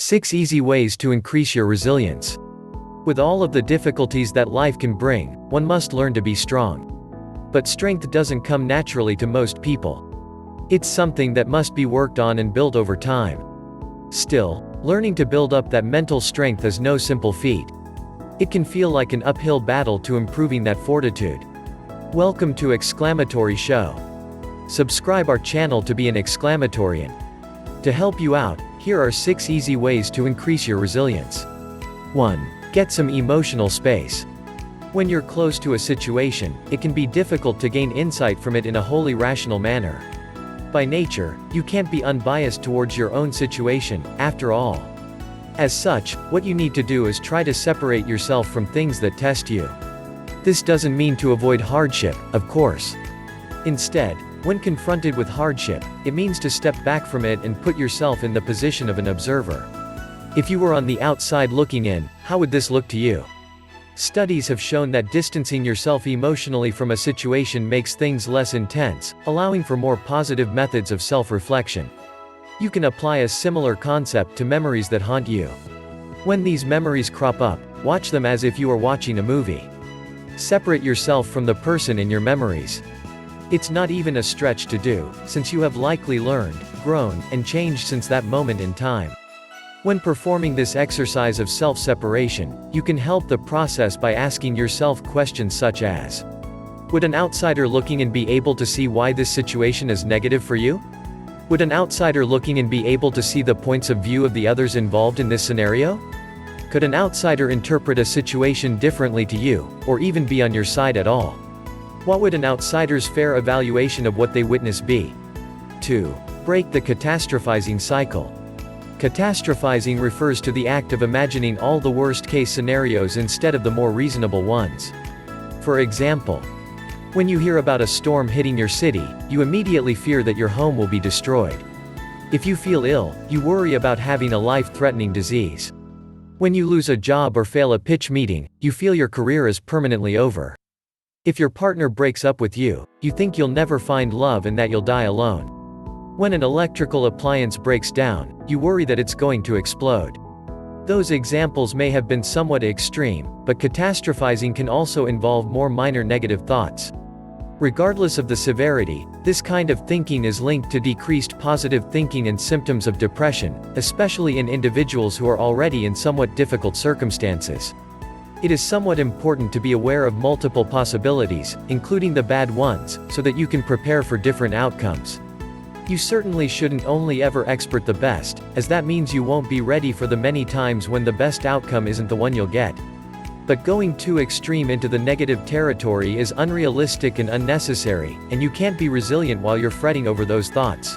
6 Easy Ways to Increase Your Resilience. With all of the difficulties that life can bring, one must learn to be strong. But strength doesn't come naturally to most people. It's something that must be worked on and built over time. Still, learning to build up that mental strength is no simple feat. It can feel like an uphill battle to improving that fortitude. Welcome to Exclamatory Show. Subscribe our channel to be an exclamatorian. To help you out, here are 6 easy ways to increase your resilience. 1. Get some emotional space. When you're close to a situation, it can be difficult to gain insight from it in a wholly rational manner. By nature, you can't be unbiased towards your own situation, after all. As such, what you need to do is try to separate yourself from things that test you. This doesn't mean to avoid hardship, of course. Instead, when confronted with hardship, it means to step back from it and put yourself in the position of an observer. If you were on the outside looking in, how would this look to you? Studies have shown that distancing yourself emotionally from a situation makes things less intense, allowing for more positive methods of self-reflection. You can apply a similar concept to memories that haunt you. When these memories crop up, watch them as if you are watching a movie. Separate yourself from the person in your memories. It's not even a stretch to do, since you have likely learned, grown, and changed since that moment in time. When performing this exercise of self-separation, you can help the process by asking yourself questions such as: would an outsider looking in be able to see why this situation is negative for you? Would an outsider looking in be able to see the points of view of the others involved in this scenario? Could an outsider interpret a situation differently to you, or even be on your side at all? What would an outsider's fair evaluation of what they witness be? 2. Break the catastrophizing cycle. Catastrophizing refers to the act of imagining all the worst-case scenarios instead of the more reasonable ones. For example, when you hear about a storm hitting your city, you immediately fear that your home will be destroyed. If you feel ill, you worry about having a life-threatening disease. When you lose a job or fail a pitch meeting, you feel your career is permanently over. If your partner breaks up with you, you think you'll never find love and that you'll die alone. When an electrical appliance breaks down, you worry that it's going to explode. Those examples may have been somewhat extreme, but catastrophizing can also involve more minor negative thoughts. Regardless of the severity, this kind of thinking is linked to decreased positive thinking and symptoms of depression, especially in individuals who are already in somewhat difficult circumstances. It is somewhat important to be aware of multiple possibilities, including the bad ones, so that you can prepare for different outcomes. You certainly shouldn't only ever expect the best, as that means you won't be ready for the many times when the best outcome isn't the one you'll get. But going too extreme into the negative territory is unrealistic and unnecessary, and you can't be resilient while you're fretting over those thoughts.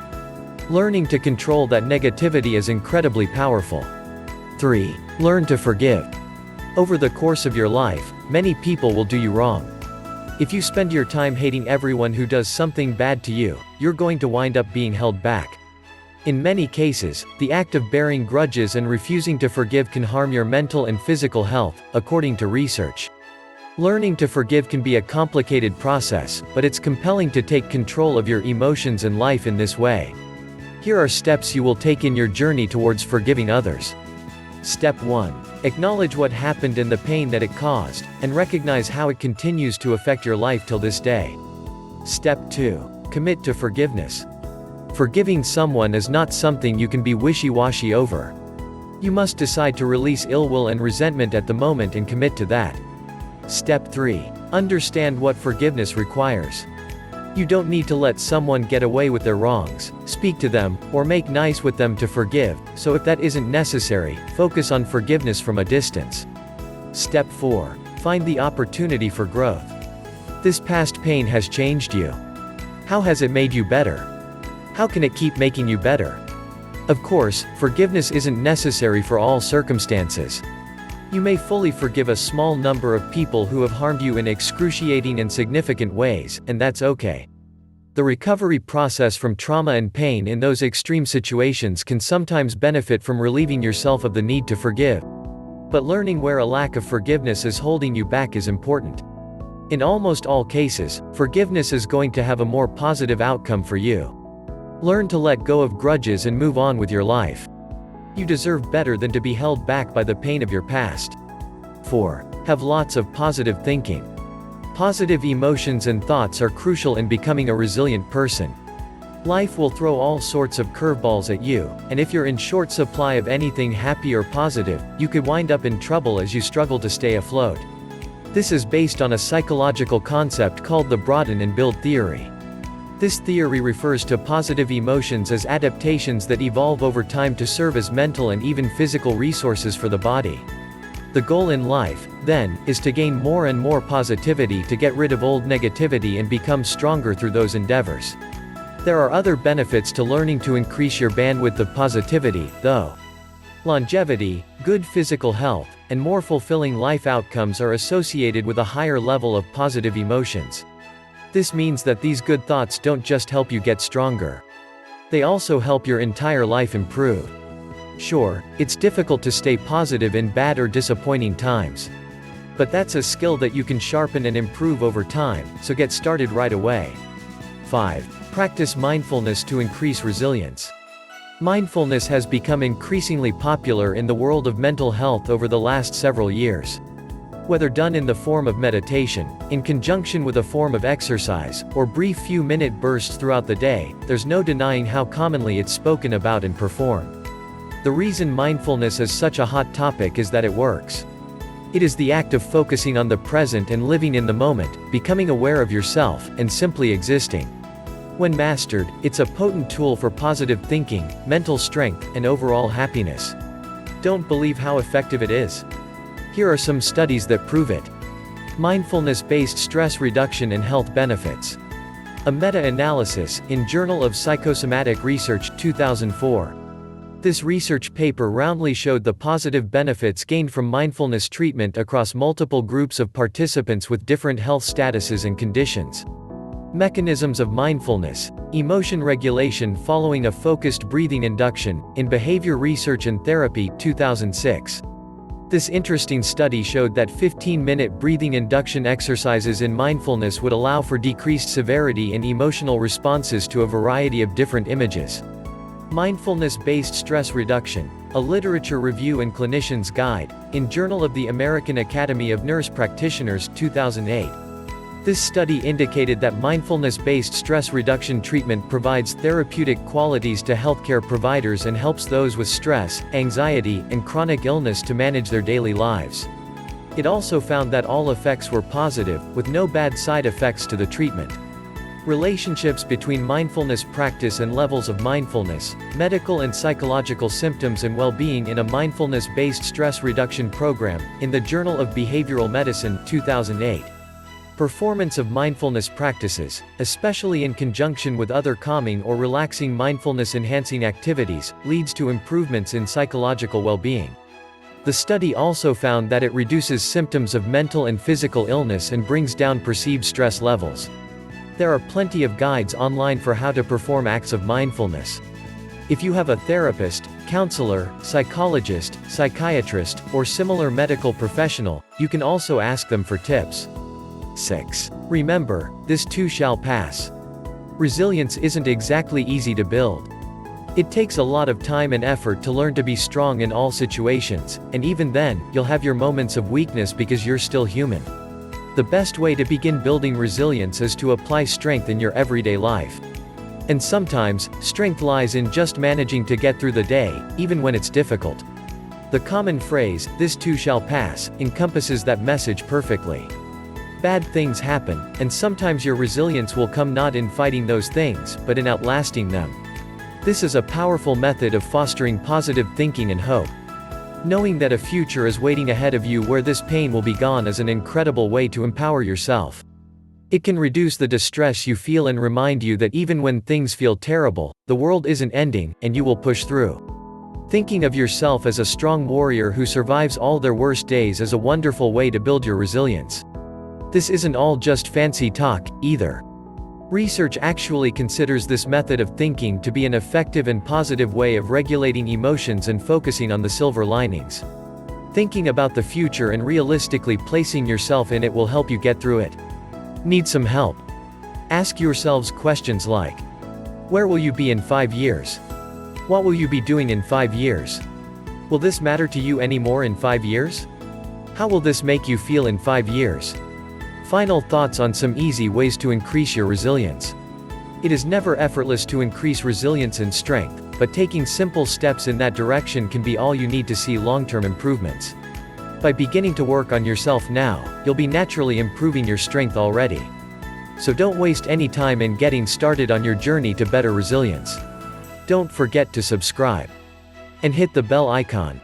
Learning to control that negativity is incredibly powerful. 3. Learn to forgive. Over the course of your life, many people will do you wrong. If you spend your time hating everyone who does something bad to you, you're going to wind up being held back. In many cases, the act of bearing grudges and refusing to forgive can harm your mental and physical health, according to research. Learning to forgive can be a complicated process, but it's compelling to take control of your emotions and life in this way. Here are steps you will take in your journey towards forgiving others. Step 1. Acknowledge what happened and the pain that it caused, and recognize how it continues to affect your life till this day. Step 2. Commit to forgiveness. Forgiving someone is not something you can be wishy-washy over. You must decide to release ill will and resentment at the moment and commit to that. Step 3. Understand what forgiveness requires. You don't need to let someone get away with their wrongs, speak to them, or make nice with them to forgive, so if that isn't necessary, focus on forgiveness from a distance. Step 4. Find the opportunity for growth. This past pain has changed you. How has it made you better? How can it keep making you better? Of course, forgiveness isn't necessary for all circumstances. You may fully forgive a small number of people who have harmed you in excruciating and significant ways, and that's okay. The recovery process from trauma and pain in those extreme situations can sometimes benefit from relieving yourself of the need to forgive. But learning where a lack of forgiveness is holding you back is important. In almost all cases, forgiveness is going to have a more positive outcome for you. Learn to let go of grudges and move on with your life. You deserve better than to be held back by the pain of your past. 4. Have lots of positive thinking. Positive emotions and thoughts are crucial in becoming a resilient person. Life will throw all sorts of curveballs at you, and if you're in short supply of anything happy or positive, you could wind up in trouble as you struggle to stay afloat. This is based on a psychological concept called the broaden and build theory. This theory refers to positive emotions as adaptations that evolve over time to serve as mental and even physical resources for the body. The goal in life, then, is to gain more and more positivity to get rid of old negativity and become stronger through those endeavors. There are other benefits to learning to increase your bandwidth of positivity, though. Longevity, good physical health, and more fulfilling life outcomes are associated with a higher level of positive emotions. This means that these good thoughts don't just help you get stronger. They also help your entire life improve. Sure, it's difficult to stay positive in bad or disappointing times. But that's a skill that you can sharpen and improve over time, so get started right away. 5. Practice mindfulness to increase resilience. Mindfulness has become increasingly popular in the world of mental health over the last several years. Whether done in the form of meditation, in conjunction with a form of exercise, or brief few-minute bursts throughout the day, there's no denying how commonly it's spoken about and performed. The reason mindfulness is such a hot topic is that it works. It is the act of focusing on the present and living in the moment, becoming aware of yourself, and simply existing. When mastered, it's a potent tool for positive thinking, mental strength, and overall happiness. Don't believe how effective it is? Here are some studies that prove it. Mindfulness-based stress reduction and health benefits. A meta-analysis, in Journal of Psychosomatic Research 2004. This research paper roundly showed the positive benefits gained from mindfulness treatment across multiple groups of participants with different health statuses and conditions. Mechanisms of mindfulness, emotion regulation following a focused breathing induction, in Behavior Research and Therapy 2006. This interesting study showed that 15-minute breathing induction exercises in mindfulness would allow for decreased severity in emotional responses to a variety of different images. Mindfulness-based stress reduction, a literature review and clinician's guide, in Journal of the American Academy of Nurse Practitioners 2008. This study indicated that mindfulness-based stress reduction treatment provides therapeutic qualities to healthcare providers and helps those with stress, anxiety, and chronic illness to manage their daily lives. It also found that all effects were positive, with no bad side effects to the treatment. Relationships between mindfulness practice and levels of mindfulness, medical and psychological symptoms and well-being in a mindfulness-based stress reduction program, in the Journal of Behavioral Medicine 2008. Performance of mindfulness practices, especially in conjunction with other calming or relaxing mindfulness-enhancing activities, leads to improvements in psychological well-being. The study also found that it reduces symptoms of mental and physical illness and brings down perceived stress levels. There are plenty of guides online for how to perform acts of mindfulness. If you have a therapist, counselor, psychologist, psychiatrist, or similar medical professional, you can also ask them for tips. 6. Remember, this too shall pass. Resilience isn't exactly easy to build. It takes a lot of time and effort to learn to be strong in all situations, and even then, you'll have your moments of weakness because you're still human. The best way to begin building resilience is to apply strength in your everyday life. And sometimes, strength lies in just managing to get through the day, even when it's difficult. The common phrase, "this too shall pass," encompasses that message perfectly. Bad things happen, and sometimes your resilience will come not in fighting those things, but in outlasting them. This is a powerful method of fostering positive thinking and hope. Knowing that a future is waiting ahead of you where this pain will be gone is an incredible way to empower yourself. It can reduce the distress you feel and remind you that even when things feel terrible, the world isn't ending, and you will push through. Thinking of yourself as a strong warrior who survives all their worst days is a wonderful way to build your resilience. This isn't all just fancy talk, either. Research actually considers this method of thinking to be an effective and positive way of regulating emotions and focusing on the silver linings. Thinking about the future and realistically placing yourself in it will help you get through it. Need some help? Ask yourselves questions like, where will you be in 5 years? What will you be doing in 5 years? Will this matter to you anymore in 5 years? How will this make you feel in 5 years? Final thoughts on some easy ways to increase your resilience. It is never effortless to increase resilience and strength, but taking simple steps in that direction can be all you need to see long-term improvements. By beginning to work on yourself now, you'll be naturally improving your strength already. So don't waste any time in getting started on your journey to better resilience. Don't forget to subscribe and hit the bell icon.